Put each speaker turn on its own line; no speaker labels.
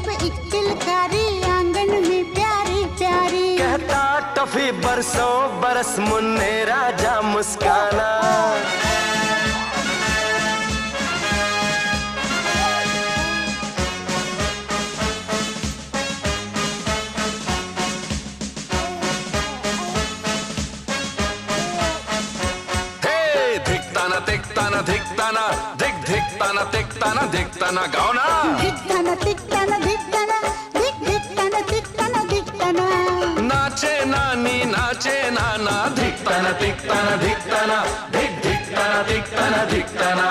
अब एक किलकारी आंगन में प्यारी प्यारी।
कहता टफी बरसों बरस मुन्ने राजा मुस्काना। धिकताना धिकताना धिक धिकताना तिकताना धिकताना गाओ ना।
धिकताना तिकताना धिकताना धिक धिकताना तिकताना धिकताना।
नाचे नानी नाचे नाना धिकताना तिकताना धिकताना धिक धिकताना तिकताना धिकताना।